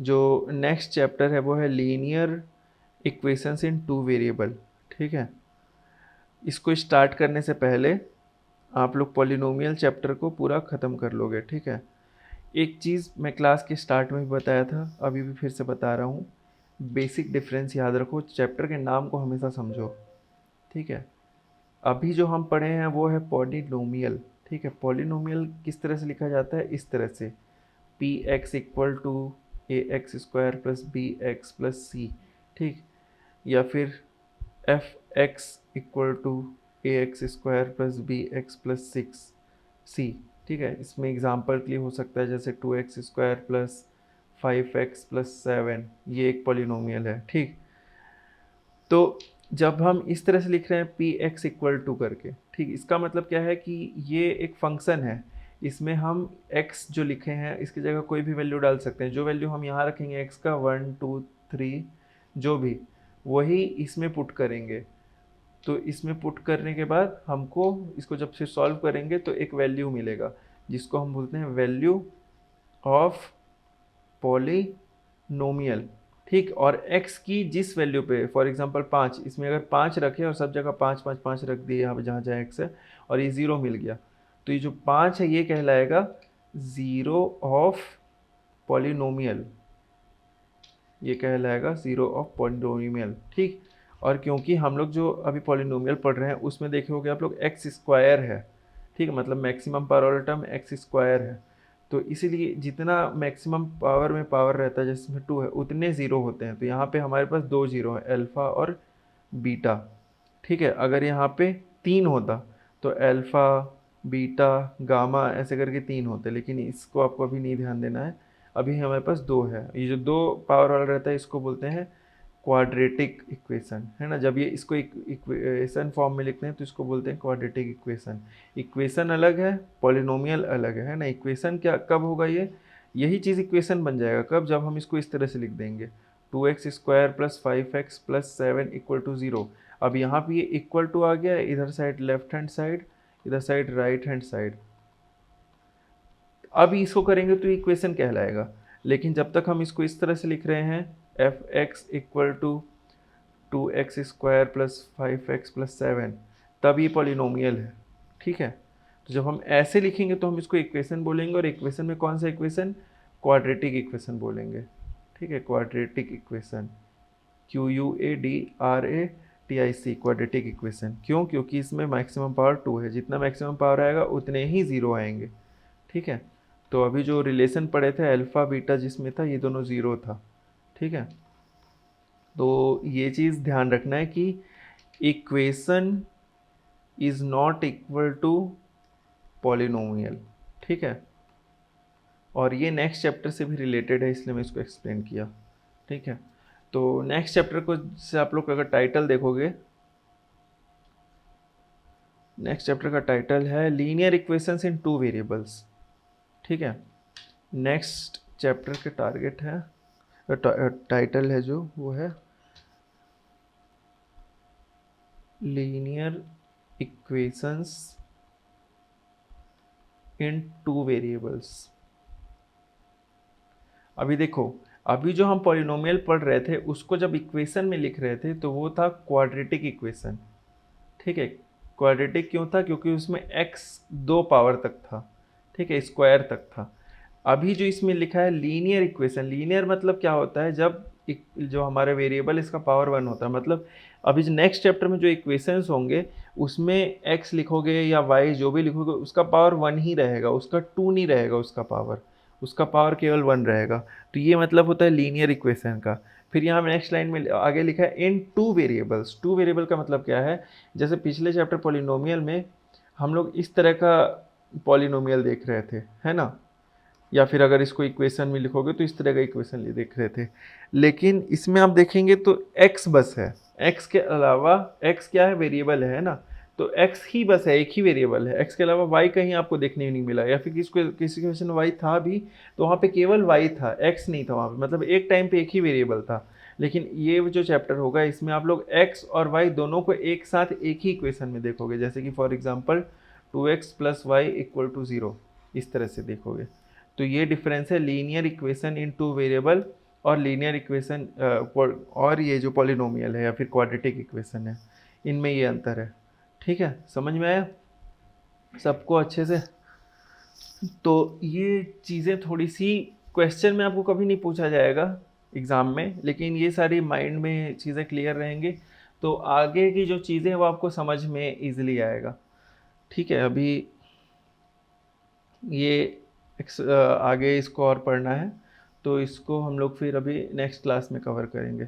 जो next chapter है वो है लीनियर इक्वेशंस इन टू वेरिएबल। ठीक है, इसको स्टार्ट करने से पहले आप लोग पॉलिनोमियल चैप्टर को पूरा ख़त्म कर लोगे। ठीक है, एक चीज़ मैं क्लास के स्टार्ट में भी बताया था, अभी भी फिर से बता रहा हूँ, बेसिक डिफरेंस याद रखो, चैप्टर के नाम को हमेशा समझो। ठीक है, अभी जो हम पढ़े हैं वो है पॉलिनोमियल। ठीक है, पॉलिनोमियल किस तरह से लिखा जाता है, इस तरह से P X equal to A X square plus B X plus C. ठीक, या फिर F x equal to A X square plus B X plus six C. ठीक है, इसमें एग्जाम्पल के लिए हो सकता है जैसे 2x² प्लस 5x प्लस 7, ये एक पॉलिनोमियल है। ठीक, तो जब हम इस तरह से लिख रहे हैं पी एक्स इक्वल टू करके, ठीक, इसका मतलब क्या है कि ये एक फंक्शन है, इसमें हम x जो लिखे हैं इसकी जगह कोई भी वैल्यू डाल सकते हैं। जो वैल्यू हम यहाँ रखेंगे x का 1 2 3 जो भी, वही इसमें पुट करेंगे। तो इसमें पुट करने के बाद हमको इसको जब से सॉल्व करेंगे तो एक वैल्यू मिलेगा जिसको हम बोलते हैं वैल्यू ऑफ पॉलिनोमियल। ठीक, और x की जिस वैल्यू पे, फॉर एग्जांपल 5, इसमें अगर 5 रखे और सब जगह 5 5 5 रख दिए यहाँ पे जहाँ जहाँ x है और ये 0 मिल गया, तो ये जो 5 है ये कहलाएगा ज़ीरो ऑफ पॉलिनोमियल, ये कहलाएगा ज़ीरो ऑफ पॉलिनोमियल। ठीक, और क्योंकि हम लोग जो अभी पॉलिनोमियल पढ़ रहे हैं उसमें देखे होगे आप लोग एक्स स्क्वायर है। ठीक है, मतलब मैक्सिमम पावर वाला टर्म एक्स स्क्वायर है, तो इसीलिए जितना मैक्सिमम पावर में पावर रहता है जिसमें 2 है उतने ज़ीरो होते हैं। तो यहाँ पे हमारे पास 2 ज़ीरो है, अल्फ़ा और बीटा। ठीक है, अगर यहाँ पे 3 होता तो अल्फ़ा बीटा गामा ऐसे करके 3 होते, लेकिन इसको आपको अभी नहीं ध्यान देना है, अभी हमारे पास 2 है। ये जो 2 पावर वाला रहता है इसको बोलते हैं क्वाड्रेटिक इक्वेशन, है ना। जब ये इसको इक्वेशन फॉर्म में लिखते हैं तो इसको बोलते हैं क्वाड्रेटिक इक्वेशन। इक्वेशन अलग है, पॉलिनोमियल अलग है ना। इक्वेशन क्या कब होगा, ये यही चीज़ इक्वेशन बन जाएगा कब, जब हम इसको इस तरह से लिख देंगे 2x² plus 5x plus 7 equal to 0। अब यहाँ पे ये इक्वल टू आ गया, इधर साइड लेफ्ट हैंड साइड, इधर साइड राइट हैंड साइड। अब इसको करेंगे तो इक्वेशन कहलाएगा, लेकिन जब तक हम इसको इस तरह से लिख रहे हैं f x equal to 2x² plus 5x plus 7, तब ये पॉलिनोमियल है। ठीक है, तो जब हम ऐसे लिखेंगे तो हम इसको इक्वेशन बोलेंगे, और इक्वेशन में कौन सा इक्वेशन, क्वाड्रेटिक इक्वेशन बोलेंगे। ठीक है, quadratic equation, QUADRATIC, quadratic equation. क्यों, क्योंकि इसमें मैक्सिमम पावर 2 है, जितना मैक्सिमम पावर आएगा उतने ही ज़ीरो आएंगे। ठीक है, तो अभी जो रिलेशन पढ़े थे अल्फ़ा बीटा जिसमें था, ये दोनों ज़ीरो था। ठीक है, तो ये चीज़ ध्यान रखना है कि equation is not equal to polynomial. ठीक है, और ये नेक्स्ट चैप्टर से भी रिलेटेड है, इसलिए मैं इसको एक्सप्लेन किया। ठीक है, तो नेक्स्ट चैप्टर को से आप लोग अगर टाइटल देखोगे, नेक्स्ट चैप्टर का टाइटल है लीनियर इक्वेशंस इन टू वेरिएबल्स। ठीक है, नेक्स्ट चैप्टर के टारगेट है, टाइटल है जो वो है लीनियर इक्वेशंस इन टू वेरिएबल्स। अभी देखो, अभी जो हम पॉलिनोमियल पढ़ रहे थे उसको जब इक्वेशन में लिख रहे थे तो वो था क्वाड्रेटिक इक्वेशन। ठीक है, क्वाड्रेटिक क्यों था, क्योंकि उसमें x 2 पावर तक था। ठीक है, स्क्वायर तक था। अभी जो इसमें लिखा है लीनियर इक्वेशन, लीनियर मतलब क्या होता है, जब जो हमारे वेरिएबल इसका पावर 1 होता है, मतलब अभी जो नेक्स्ट चैप्टर में जो इक्वेशंस होंगे उसमें x लिखोगे या y जो भी लिखोगे उसका पावर 1 ही रहेगा, उसका 2 नहीं रहेगा, उसका पावर केवल 1 रहेगा। तो ये मतलब होता है लीनियर इक्वेशन का। फिर यहाँ नेक्स्ट लाइन में आगे लिखा है इन टू वेरिएबल्स। टू वेरिएबल का मतलब क्या है, जैसे पिछले चैप्टर पॉलिनोमियल में हम लोग इस तरह का पॉलिनोमियल देख रहे थे, है ना, या फिर अगर इसको इक्वेशन में लिखोगे तो इस तरह का इक्वेशन देख रहे थे, लेकिन इसमें आप देखेंगे तो x बस है, x के अलावा, x क्या है, वेरिएबल है ना, तो x ही बस है, एक ही वेरिएबल है, x के अलावा y कहीं आपको देखने नहीं मिला, या फिर किसी क्वेश्चन y था भी तो वहाँ पे केवल y था, x नहीं था वहाँ पे, मतलब एक टाइम पे एक ही वेरिएबल था। लेकिन ये जो चैप्टर होगा इसमें आप लोग x और y दोनों को एक साथ एक ही इक्वेशन में देखोगे, जैसे कि for example 2x plus y equal to 0, इस तरह से देखोगे। तो ये डिफरेंस है linear equation in two variable और लीनियर इक्वेशन और ये जो पॉलिनोमियल है या फिर क्वाड्रेटिक इक्वेशन है, इनमें ये अंतर है। ठीक है, समझ में आया सबको अच्छे से? तो ये चीज़ें थोड़ी सी क्वेश्चन में आपको कभी नहीं पूछा जाएगा एग्ज़ाम में, लेकिन ये सारी माइंड में चीज़ें क्लियर रहेंगी, तो आगे की जो चीज़ें हैं वो आपको समझ में ईज़िली आएगा। ठीक है, अभी ये आगे इसको और पढ़ना है, तो इसको हम लोग फिर अभी नेक्स्ट क्लास में कवर करेंगे।